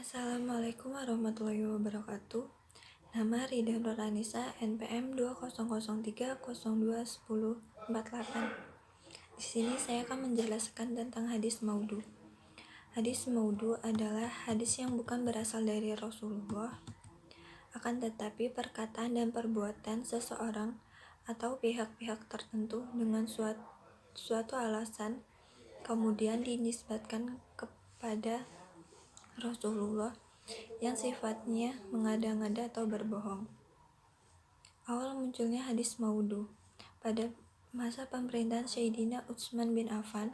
Assalamualaikum warahmatullahi wabarakatuh. Nama Rida Nurranisa, NPM 2003021048. Di sini saya akan menjelaskan tentang hadis maudhu. Hadis maudhu adalah hadis yang bukan berasal dari Rasulullah, akan tetapi perkataan dan perbuatan seseorang atau pihak-pihak tertentu dengan suatu alasan kemudian dinisbatkan kepada Rasulullah yang sifatnya mengada-ngada atau berbohong. Awal munculnya hadis maudhu pada masa pemerintahan Sayyidina Utsman bin Affan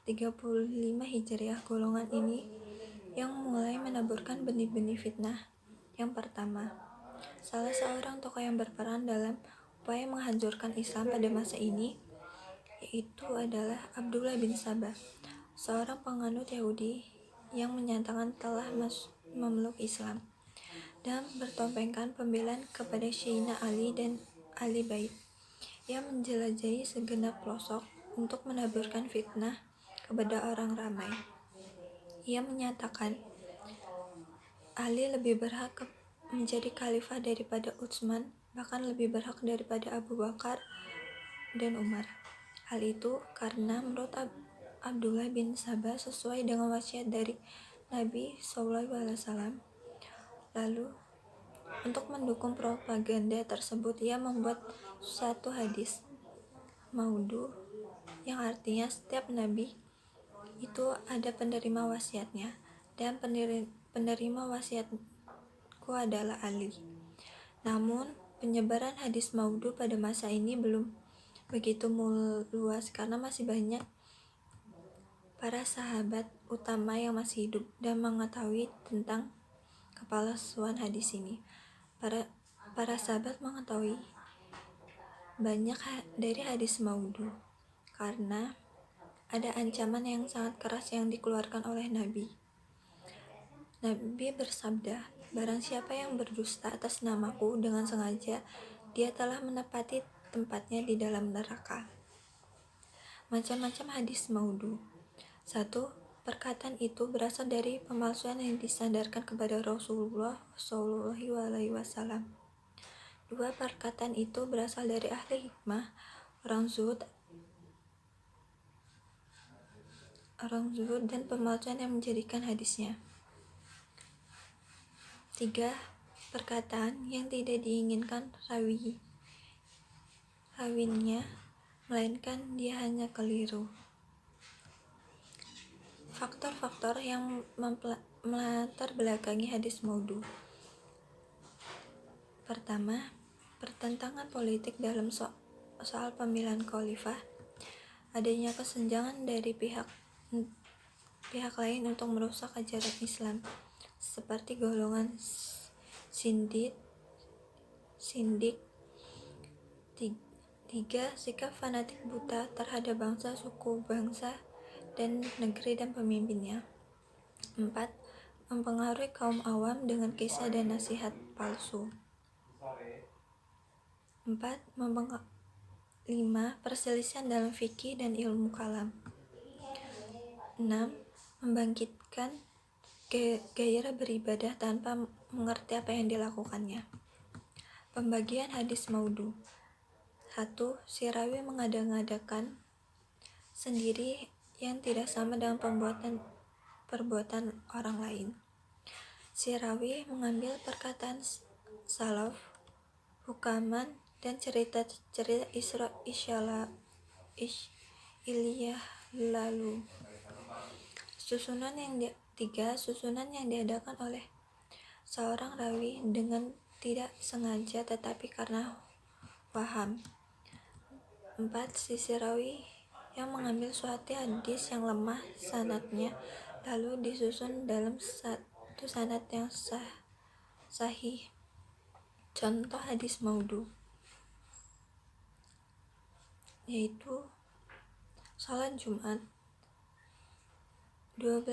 35 Hijriah. Golongan ini yang mulai menaburkan benih-benih fitnah. Yang pertama, salah seorang tokoh yang berperan dalam upaya menghancurkan Islam pada masa ini yaitu adalah Abdullah bin Sabah, seorang penganut Yahudi yang menyatakan telah memeluk Islam dan bertopengkan pembelaan kepada Sayyidina Ali dan ahli bait. Ia menjelajahi segenap pelosok untuk menaburkan fitnah kepada orang ramai. Ia menyatakan Ali lebih berhak menjadi khalifah daripada Utsman, bahkan lebih berhak daripada Abu Bakar dan Umar. Hal itu karena menurut Abdullah bin Sabah sesuai dengan wasiat dari Nabi SAW. Lalu, untuk mendukung propaganda tersebut, ia membuat satu hadis maudhu yang artinya setiap nabi itu ada penerima wasiatnya, dan penerima wasiatku adalah Ali. Namun, penyebaran hadis maudhu pada masa ini belum begitu luas karena masih banyak para sahabat utama yang masih hidup dan mengetahui tentang kepalsuan hadis ini. Para sahabat mengetahui banyak dari hadis maudhu karena ada ancaman yang sangat keras yang dikeluarkan oleh Nabi. Nabi bersabda, "Barang siapa yang berdusta atas namaku dengan sengaja, dia telah menepati tempatnya di dalam neraka." Macam-macam hadis maudhu. 1. Perkataan itu berasal dari pemalsuan yang disandarkan kepada Rasulullah SAW. 2. Perkataan itu berasal dari ahli hikmah, orang zuhud dan pemalsuan yang menjadikan hadisnya. 3. Perkataan yang tidak diinginkan rawinya, melainkan dia hanya keliru. Faktor-faktor yang melatar belakangi hadis maudhu. Pertama, pertentangan politik dalam soal pemilihan khalifah. Adanya kesenjangan dari pihak lain untuk merusak ajaran Islam, seperti golongan Sindik. 3. Sikap fanatik buta terhadap bangsa, suku, bangsa, dan negeri dan pemimpinnya. 4. Mempengaruhi kaum awam dengan kisah dan nasihat palsu. 5. Perselisihan dalam fikih dan ilmu kalam. 6. Membangkitkan gairah beribadah tanpa mengerti apa yang dilakukannya. Pembagian hadis maudhu. 1. Si rawi mengada-ngadakan sendiri yang tidak sama dengan perbuatan orang lain. Si rawi mengambil perkataan salaf, hukaman, dan cerita Israiliyah lalu. Susunan yang diadakan oleh seorang rawi dengan tidak sengaja tetapi karena paham. 4. Sisi rawi yang mengambil suatu hadis yang lemah sanadnya lalu disusun dalam satu sanad yang sahih. Contoh hadis maudhu yaitu salat Jumat 12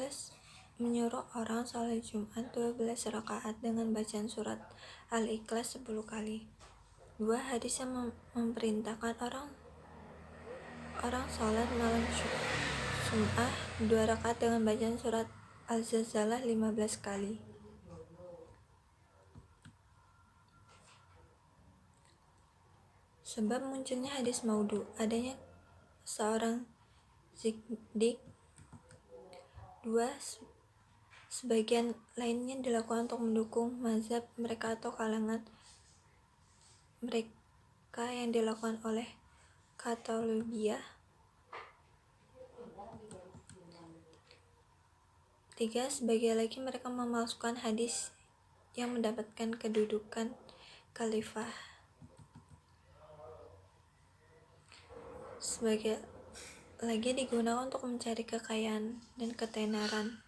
menyuruh orang salat Jumat 12 rakaat dengan bacaan surat Al-Ikhlas 10 kali. 2. Hadis yang memerintahkan orang salat malam Jum'ah 2 rakaat dengan bacaan surat Al-Zalzalah 15 kali. Sebab munculnya hadis maudhu, adanya seorang zindik. 2. Sebagian lainnya dilakukan untuk mendukung mazhab mereka atau kalangan mereka yang dilakukan oleh Katolibiyah. 3. Sebagian lagi mereka memalsukan hadis yang mendapatkan kedudukan khalifah. Sebagian lagi digunakan untuk mencari kekayaan dan ketenaran.